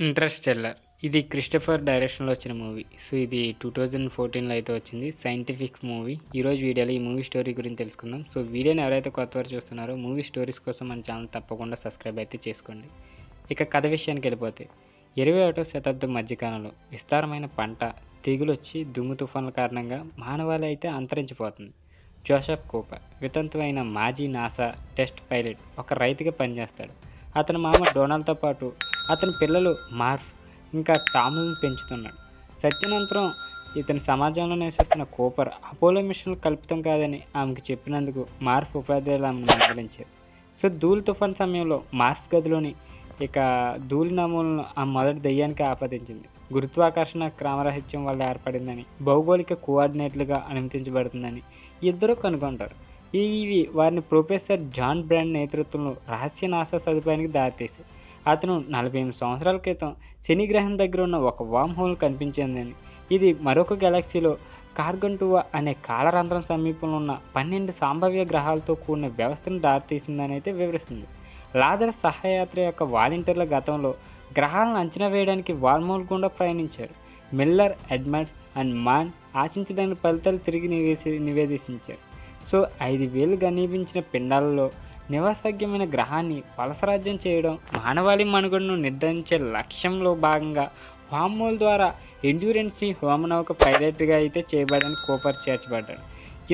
Interstellar. ఇది Christopher డైరెక్షన్‌లో వచ్చిన మూవీ. సో, ఇది 2014లో అయితే వచ్చింది. Scientific movie. ఈరోజు వీడియోలో ఈ మూవీ స్టోరీ గురించి తెలుసుకుందాం. సో, వీడియోని ఎవరైతే కొత్తవారు చూస్తున్నారో మూవీ స్టోరీస్ కోసం మన ఛానల్ తప్పకుండా సబ్స్క్రైబ్ అయితే చేసుకోండి. ఇక కథ విషయానికెళ్ళిపోతే 21వ శతాబ్దం మధ్యకాలంలో విస్తారమైన పంట, తెగులొచ్చి దుమ్ము తుఫాన్ల కారణంగా మానవాళి అయితే అంతరించిపోతుంది. జోసెఫ్ కూపర్ వితంతువైన మాజీ నాసా టెస్ట్ పైలట్ ఒక రైతుగా పనిచేస్తాడు. అతని మామ డొనాల్డ్‌తో పాటు అతని పిల్లలు మార్ఫ్, ఇంకా టామ్‌లను పెంచుతున్నాడు. సత్యానంతరం ఇతని సమాజంలో నివసిస్తున్న కూపర్ అపోలో మిషన్‌లు కల్పితం కాదని ఆమెకు చెప్పినందుకు మార్ఫ్ ఉపాధ్యాయులు ఆమెను మందలించారు. సో, ధూళి తుఫాన్ సమయంలో మార్ఫ్ గదిలోని ధూళి నమూనాలను ఆ మొదటి దెయ్యానికి ఆపాదించింది. గురుత్వాకర్షణ క్రమరాహిత్యం వల్ల ఏర్పడిందని, భౌగోళిక కోఆర్డినేట్లుగా అనుమతించబడుతుందని ఇద్దరూ కనుగొంటారు. ఇవి వారిని ప్రొఫెసర్ జాన్ బ్రాండ్ నేతృత్వంలో రహస్య నాసా సదుపాయానికి దారితీశాయి. అతను 48 సంవత్సరాల క్రితం శని గ్రహం దగ్గర ఉన్న ఒక వామ్ హోల్ కనిపించిందని, ఇది మరొక గెలాక్సీలో కార్గంటువా అనే కాలరంధ్రం సమీపంలో ఉన్న 12 సంభావ్య గ్రహాలతో కూడిన వ్యవస్థను దారితీసిందని అయితే వివరిస్తుంది. లాజరస్ సహాయయాత్ర యొక్క వాలంటీర్ల గతంలో గ్రహాలను అంచనా వేయడానికి వార్మోల్ గుండా ప్రయాణించారు. మిల్లర్, ఎడ్మండ్స్ అండ్ మాన్ ఆశించదగిన ఫలితాలు తిరిగి నివేదించారు. సో, 5,000 ఘనీభవించిన పిండాలలో నివాసయోగ్యమైన గ్రహాన్ని వలసరాజ్యం చేయడం మానవాళి మనుగడను నిర్ధారించే లక్ష్యంలో భాగంగా వామ్మోల్ ద్వారా ఎండ్యూరెన్స్ని హోమనౌక పైలట్గా అయితే చేయబడని కూపర్ చేర్చబడ్డాడు.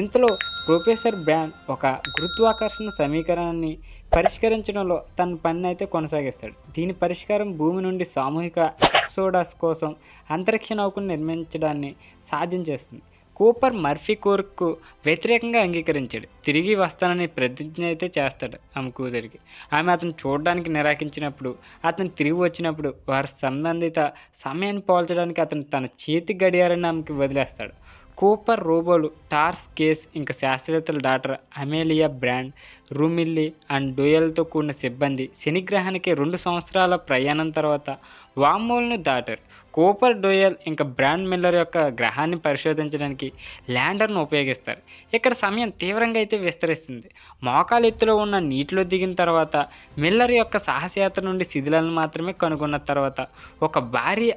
ఇంతలో ప్రొఫెసర్ బ్రాండ్ ఒక గురుత్వాకర్షణ సమీకరణాన్ని పరిష్కరించడంలో తన పనిని అయితే కొనసాగిస్తాడు. దీని పరిష్కారం భూమి నుండి సామూహిక ఎక్సోడస్ కోసం అంతరిక్ష నౌకను నిర్మించడాన్ని సాధించేస్తుంది. కూపర్ మర్ఫీ కోర్కు వ్యతిరేకంగా అంగీకరించాడు. తిరిగి వస్తానని ప్రతిజ్ఞ అయితే చేస్తాడు ఆమె కూతురికి. ఆమె అతను చూడడానికి నిరాకరించినప్పుడు, అతను తిరిగి వచ్చినప్పుడు వారి సంబంధిత సమయాన్ని పోల్చడానికి అతను తన చేతి గడియారాన్ని ఆమెకి వదిలేస్తాడు. కూపర్ రోబోలు టార్స్ కేస్, ఇంకా శాస్త్రవేత్తల డాక్టర్ అమేలియా బ్రాండ్, రూమిల్లీ అండ్ డోయల్తో కూడిన సిబ్బంది శనిగ్రహానికి 2 సంవత్సరాల ప్రయాణం తర్వాత వామ్మోల్ను దాటారు. కూపర్, డోయల్ ఇంకా బ్రాండ్ మిల్లర్ యొక్క గ్రహాన్ని పరిశోధించడానికి ల్యాండర్ను ఉపయోగిస్తారు. ఇక్కడ సమయం తీవ్రంగా అయితే విస్తరిస్తుంది. మోకాలు ఎత్తులో ఉన్న నీటిలో దిగిన తర్వాత మిల్లర్ యొక్క సాహసయాత్ర నుండి శిథిలాలను మాత్రమే కనుగొన్న తర్వాత ఒక భారీ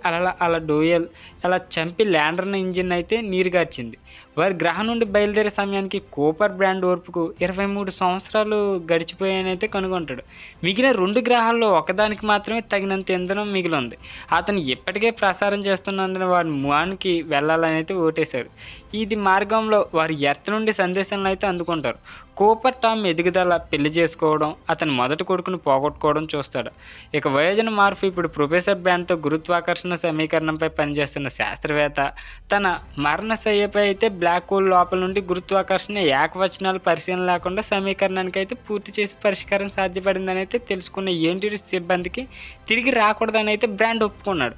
అల డోయల్ అలా చంపి ల్యాండర్ను ఇంజిన్ అయితే నీరుగార్చింది. వారి గ్రహం నుండి బయలుదేరే సమయానికి కూపర్ బ్రాండ్ ఓర్పుకు 23 సంవత్సరాలు గడిచిపోయాయని అయితే కనుగొంటాడు. మిగిలిన 2 గ్రహాల్లో ఒకదానికి మాత్రమే తగినంత ఇంధనం మిగిలి ఉంది. అతను ఇప్పటికే ప్రసారం చేస్తున్నందున వారు మూన్కి వెళ్ళాలని అయితే ఓటేశారు. ఇది మార్గంలో వారు ఎర్త్ నుండి సందేశాలను అయితే అందుకుంటారు. కూపర్ టామ్ ఎదుగుదల, పెళ్లి చేసుకోవడం, అతని మొదటి కొడుకును పోగొట్టుకోవడం చూస్తాడు. ఇక వయోజన మార్ఫ్ ఇప్పుడు ప్రొఫెసర్ బ్రాండ్తో గురుత్వాకర్షణ సమీకరణంపై పనిచేస్తున్న శాస్త్రవేత్త. తన మరణశయ్యపై అయితే బ్లాక్ హోల్ లోపల నుండి గురుత్వాకర్షణ ఏకవచనాల పరిశీలన లేకుండా సమీకరణానికి అయితే పూర్తి చేసి పరిష్కారం సాధ్యపడిందని అయితే తెలుసుకున్న ఎండ్యూరెన్స్ సిబ్బందికి తిరిగి రాకూడదని అయితే బ్రాండ్ ఒప్పుకున్నాడు.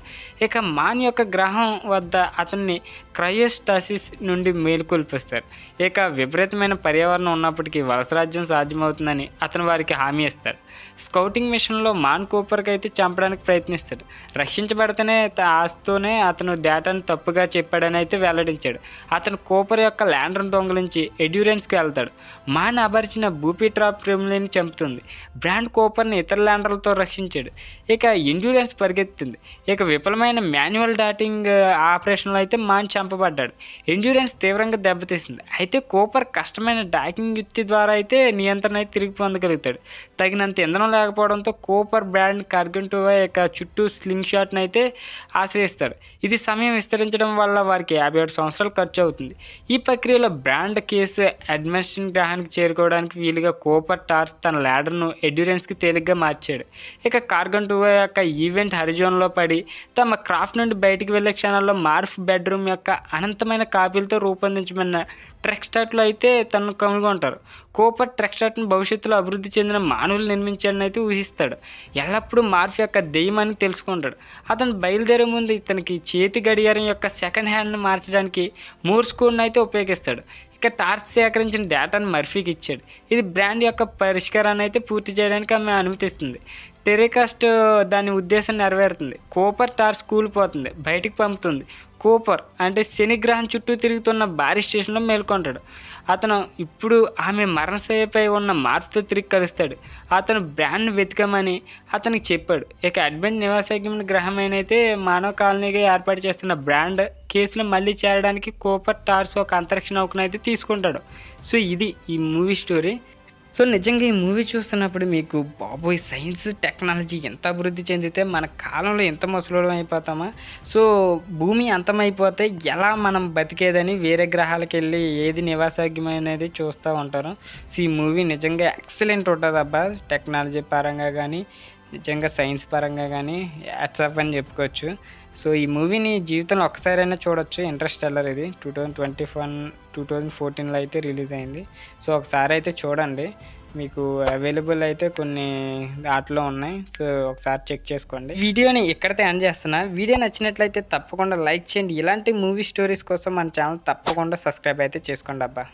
ఇక మాన్ యొక్క గ్రహం వద్ద అతన్ని క్రయోస్టాసిస్ నుండి మేలుకొల్పిస్తారు. ఇక విపరీతమైన పర్యావరణం ఉన్నప్పటికీ వలసరాజ్యం సాధ్యమవుతుందని అతను వారికి హామీ ఇస్తాడు. స్కౌటింగ్ మిషన్లో మాన్ కూపర్కి అయితే చంపడానికి ప్రయత్నిస్తాడు. రక్షించబడితేనే ఆస్తూనే అతను డేటాను తప్పుగా చెప్పాడని అయితే వెల్లడించాడు. అతను కూపర్ యొక్క ల్యాండర్ను దొంగిలించి ఎండ్యూరెన్స్కి వెళ్తాడు. మాన్ అపరిచిన బూపీ ట్రాప్ క్రిమిలిని చంపుతుంది. బ్రాండ్ కూపర్ని ఇతర ల్యాండర్లతో రక్షించాడు. ఇక ఎండ్యూరెన్స్ పరిగెత్తింది. ఇక విఫలమైన మాన్యువల్ డాటింగ్ ఆపరేషన్లో అయితే మాన్ చంపబడ్డాడు. ఎండ్యూరెన్స్ తీవ్రంగా దెబ్బతీసింది. అయితే కూపర్ కష్టమైన డాకింగ్ యుక్తి ద్వారా అయితే నియంత్రణ అయితే తిరిగి పొందగలుగుతాడు. తగినంత ఇంధనం లేకపోవడంతో కూపర్ బ్రాండ్ కార్గంటువా యొక్క చుట్టూ స్లింగ్ షాట్ని అయితే ఆశ్రయిస్తాడు. ఇది సమయం విస్తరించడం వల్ల వారికి 57 సంవత్సరాలు ఖర్చు అవుతుంది. ఈ ప్రక్రియలో బ్రాండ్ కేసు అడ్మినిస్ట్రేషన్ గ్రహానికి చేరుకోవడానికి వీలుగా కూపర్ టార్స్ తన ల్యాడర్ను ఎండ్యూరెన్స్కి తేలిగ్గా మార్చాడు. ఇక కార్గంటువా యొక్క ఈవెంట్ హరిజోన్లో పడి తమ క్రాఫ్ట్ నుండి బయటికి వెళ్లే క్షణాల్లో మార్ఫ్ బెడ్రూమ్ యొక్క అనంతమైన కాపీలతో రూపొందించబడిన ట్రెక్స్టాట్లో అయితే తనను కనుగొంటారు. కూపర్ ట్రెక్స్టాట్ను భవిష్యత్తులో అభివృద్ధి చెందిన మానవులు నిర్మించాడని అయితే ఊహిస్తాడు. ఎల్లప్పుడూ మార్ఫ్ యొక్క దెయ్యమని తెలుసుకుంటాడు. అతను బయలుదేరే ముందు ఇతనికి చేతి గడియారం యొక్క సెకండ్ హ్యాండ్ను మార్చడానికి మూర్స్ కోడ్ను అయితే ఉపయోగిస్తాడు. ఇక టార్చ్ సేకరించిన డేటాను మర్ఫీకి ఇచ్చాడు. ఇది బ్రాండ్ యొక్క పరిష్కారాన్ని అయితే పూర్తి చేయడానికి ఆమె అనుమతిస్తుంది. టెలికాస్ట్ దాని ఉద్దేశం నెరవేరుతుంది. కూపర్ టార్చ్ కూలిపోతుంది, బయటికి పంపుతుంది. కూపర్ అంటే శనిగ్రహం చుట్టూ తిరుగుతున్న భారీ స్టేషన్లో మేల్కొంటాడు. అతను ఇప్పుడు ఆమె మరణశయ్యపై ఉన్న మార్పుతో తిరిగి కలుస్తాడు. అతను బ్రాండ్ని వెతకమని అతనికి చెప్పాడు. ఇక అడ్వెంట్ నివాసయోగ్యమైన గ్రహమైనైతే మానవ కాలనీగా ఏర్పాటు చేస్తున్న బ్రాండ్ కేసులో మళ్ళీ చేరడానికి కూపర్ టార్చ్ ఒక అంతరిక్ష నౌకను అయితే తీసుకుంటాడు. సో ఇది ఈ మూవీ స్టోరీ. సో నిజంగా ఈ మూవీ చూస్తున్నప్పుడు మీకు బాబోయ్ సైన్స్ టెక్నాలజీ ఎంత అభివృద్ధి చెందితే మన కాలంలో ఎంత ముసలోళం అయిపోతామా, సో భూమి అంతమైపోతే ఎలా మనం బతికేదని వేరే గ్రహాలకు వెళ్ళి ఏది నివాసయోగ్యమైనది చూస్తూ ఉంటారు. సో ఈ మూవీ నిజంగా ఎక్సలెంట్ ఉంటుంది అబ్బా, టెక్నాలజీ పరంగా కానీ నిజంగా సైన్స్ పరంగా కానీ యాట్సాప్ అని చెప్పుకోవచ్చు. సో ఈ మూవీని జీవితంలో ఒక్కసారైనా చూడొచ్చు. ఇంటర్స్టెల్లర్ ఇది 2014లో అయితే రిలీజ్ అయింది. సో ఒకసారి అయితే చూడండి, మీకు అవైలబుల్ అయితే కొన్ని ఆటలో ఉన్నాయి. సో ఒకసారి చెక్ చేసుకోండి. వీడియోని ఇక్కడితే ఎండ్ చేస్తున్నా. వీడియో నచ్చినట్లయితే తప్పకుండా లైక్ చేయండి. ఇలాంటి మూవీ స్టోరీస్ కోసం మన ఛానల్ తప్పకుండా సబ్స్క్రైబ్ అయితే చేసుకోండి అబ్బా.